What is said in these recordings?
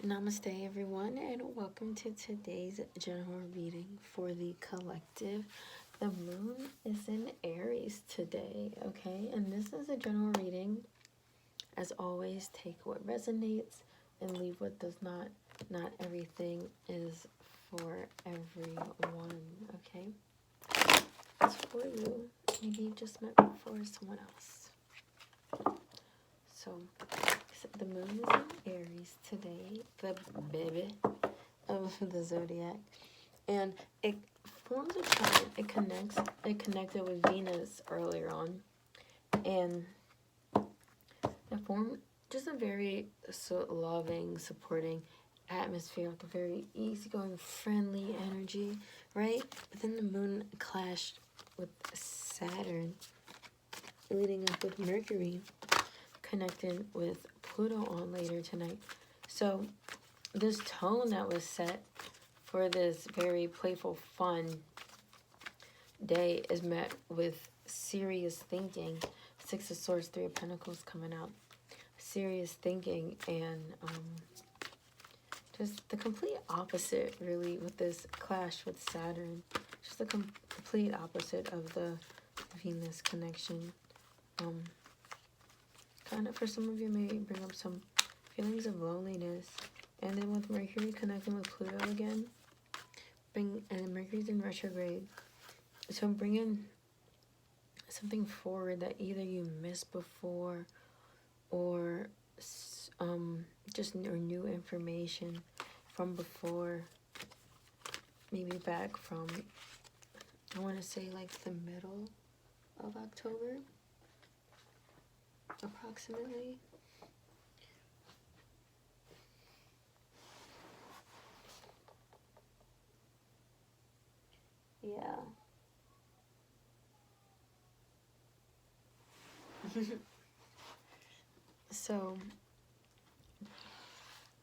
Namaste, everyone, and welcome to today's general reading for the collective. The moon is in Aries today, okay? And this is a general reading. As always, take what resonates and leave what does not. Not everything is for everyone, okay? It's for you. Maybe you just meant for someone else. So, the moon is in Aries today, the baby of the zodiac, and it forms a chart. It connected with Venus earlier on, and it formed just a very loving, supporting atmosphere with a very easygoing, friendly energy, right? But then the moon clashed with Saturn, leading up with Mercury, connected with Pluto on later tonight. So this tone that was set for this very playful, fun day is met with serious thinking. Six of Swords, Three of Pentacles coming out. Serious thinking and just the complete opposite, really, with this clash with Saturn. Just the complete opposite of the Venus connection. Kind of, for some of you, may bring up some feelings of loneliness. And then with Mercury connecting with Pluto again, and Mercury's in retrograde. So I'm bringing something forward that either you missed before or just new information from before. Maybe back from, I want to say like the middle of October, approximately. Yeah. So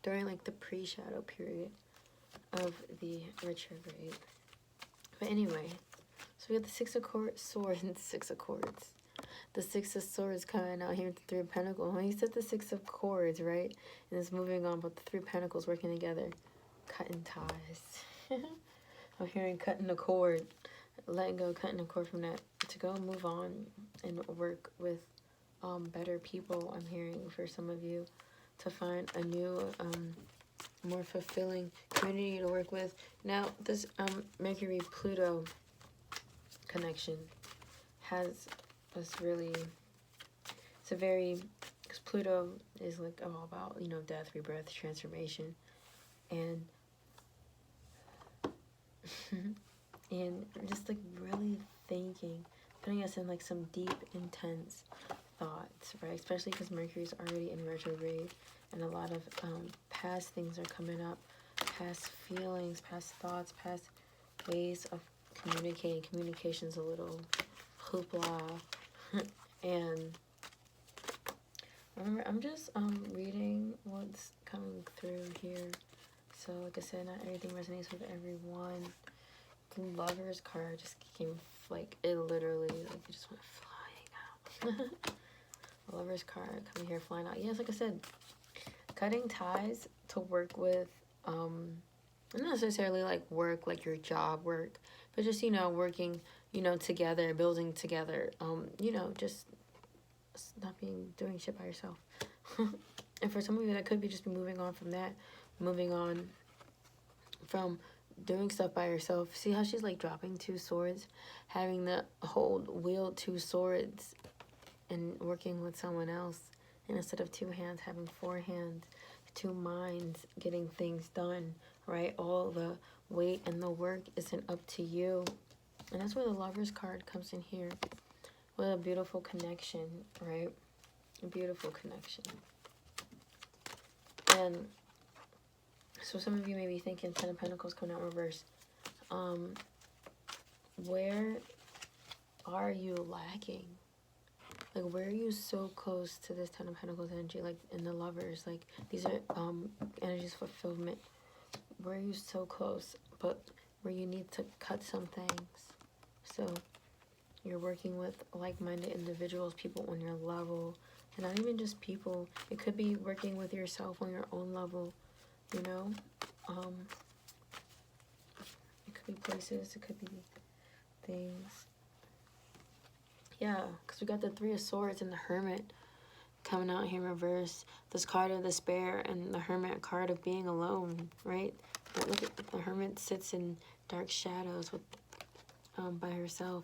during like the pre-shadow period of the retrograde. But anyway, so we got the Six of Swords and Six of Cords. The Six of Swords coming out here with the Three of Pentacles. When he said the Six of Cords, right? And it's moving on, but the Three of Pentacles working together. Cutting ties. I'm hearing cutting the cord. Letting go, cutting the cord from that. To go move on and work with better people, I'm hearing, for some of you. To find a new, more fulfilling community to work with. Now, this Mercury-Pluto connection has this really, it's a very, because Pluto is like all about, you know, death, rebirth, transformation, and and just like really thinking, putting us in like some deep, intense thoughts, right? Especially because Mercury's already in retrograde, and a lot of past things are coming up, past feelings, past thoughts, past ways of communicating. Communication's a little hoopla. And remember, I'm just reading what's coming through here. So like I said, not everything resonates with everyone. The Lover's card just came, like, it literally, like, it just went flying out. The Lover's card coming here flying out. Yes, like I said, cutting ties to work with, not necessarily like work, like your job work, but just, you know, working, you know, together, building together, you know, just not doing shit by yourself. And for some of you, that could be just moving on from that, moving on from doing stuff by herself. See how she's like dropping two swords, having the wield two swords and working with someone else, and instead of two hands, having four hands, two minds, getting things done, right? All the weight and the work isn't up to you. And that's where the Lover's card comes in here, with a beautiful connection, right? A beautiful connection. And so some of you may be thinking Ten of Pentacles coming out reverse. Where are you lacking? Like, where are you so close to this Ten of Pentacles energy? Like, in the Lovers, like, these are energies of fulfillment. Where are you so close, but where you need to cut some things? So, you're working with like-minded individuals, people on your level. And not even just people. It could be working with yourself on your own level. you know? It could be places, it could be things. Yeah, because we got the Three of Swords and the Hermit coming out here in reverse. This card of despair and the Hermit card of being alone, right? But look at the Hermit sits in dark shadows with by herself.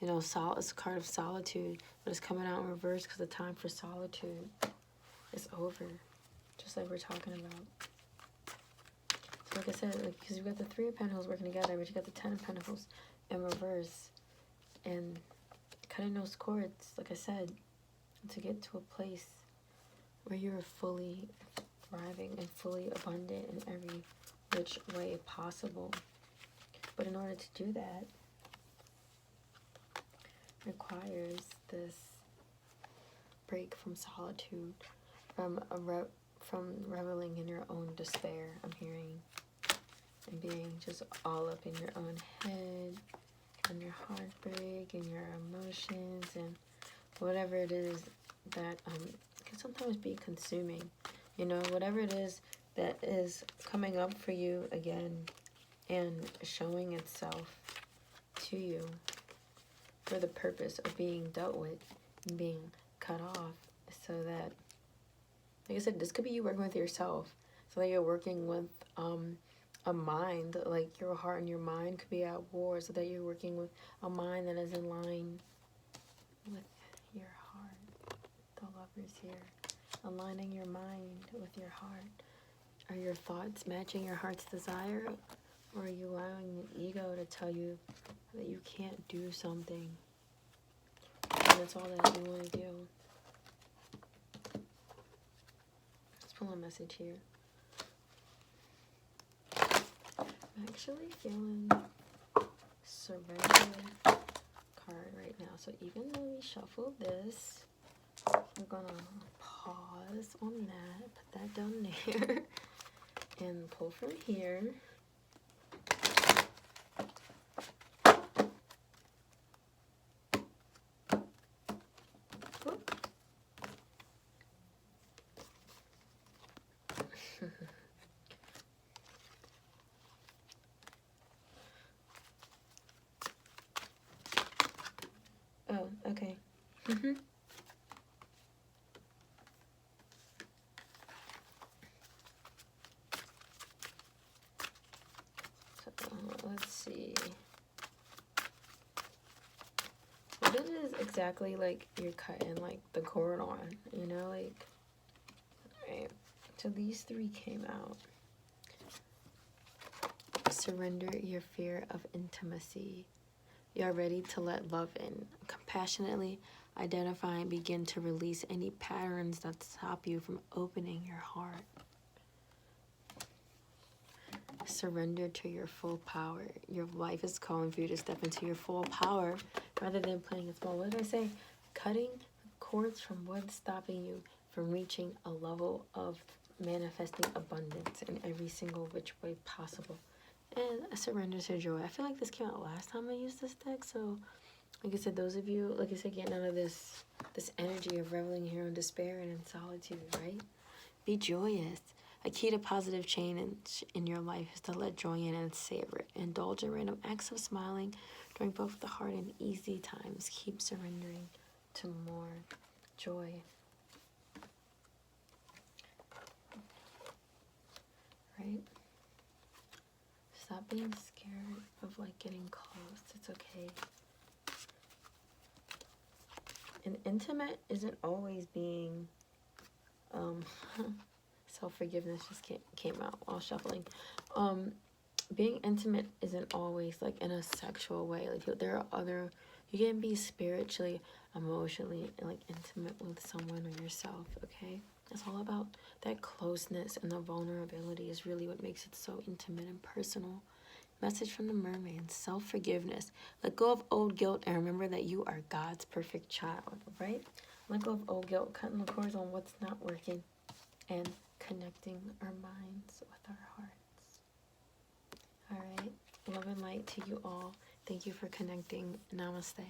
You know, it's a card of solitude, but it's coming out in reverse because the time for solitude is over, just like we're talking about. So like I said, like, because you've got the Three of Pentacles working together, but you got the Ten of Pentacles in reverse. And cutting those cords, like I said, to get to a place where you're fully thriving and fully abundant in every which way possible. But in order to do that, requires this break from solitude, from reveling in your own despair, I'm hearing, and being just all up in your own head, and your heartbreak, and your emotions, and whatever it is that can sometimes be consuming. You know, whatever it is that is coming up for you again and showing itself to you for the purpose of being dealt with and being cut off, so that, like I said, this could be you working with yourself, so that you're working with a mind, like your heart and your mind could be at war, so that you're working with a mind that is in line with your heart. The Lovers here, aligning your mind with your heart. Are your thoughts matching your heart's desire, or are you allowing the ego to tell you that you can't do something, and that's all that you want to do? Let's pull a message here. I'm actually feeling surrender card right now. So even though we shuffle this, we're gonna pause on that, put that down there, and pull from here. Oh, okay. So, let's see. What it is exactly, like, you're cutting, like, the cord on, you know, like, right. So these three came out. Surrender your fear of intimacy. You are ready to let love in. Compassionately identify and begin to release any patterns that stop you from opening your heart. Surrender to your full power. Your life is calling for you to step into your full power rather than playing it small. What did I say? Cutting cords from what's stopping you from reaching a level of manifesting abundance in every single which way possible. And a surrender to joy. I feel like this came out last time I used this deck, so like I said, those of you, like I said, getting out of this energy of reveling here in despair and in solitude, right? Be joyous. A key to positive change in your life is to let joy in and savor it. Indulge in random acts of smiling during both the hard and easy times. Keep surrendering to more joy. Right? Stop being scared of, like, getting close. It's okay. And intimate isn't always being self-forgiveness just came out while shuffling. Being intimate isn't always, like, in a sexual way. Like, there are other, you can be spiritually, emotionally, and, like, intimate with someone or yourself, okay? It's all about that closeness, and the vulnerability is really what makes it so intimate and personal. Message from the mermaid: self-forgiveness. Let go of old guilt and remember that you are God's perfect child, right? Let go of old guilt, cutting the cords on what's not working, and connecting our minds with our hearts. All right. Love and light to you all. Thank you for connecting. Namaste.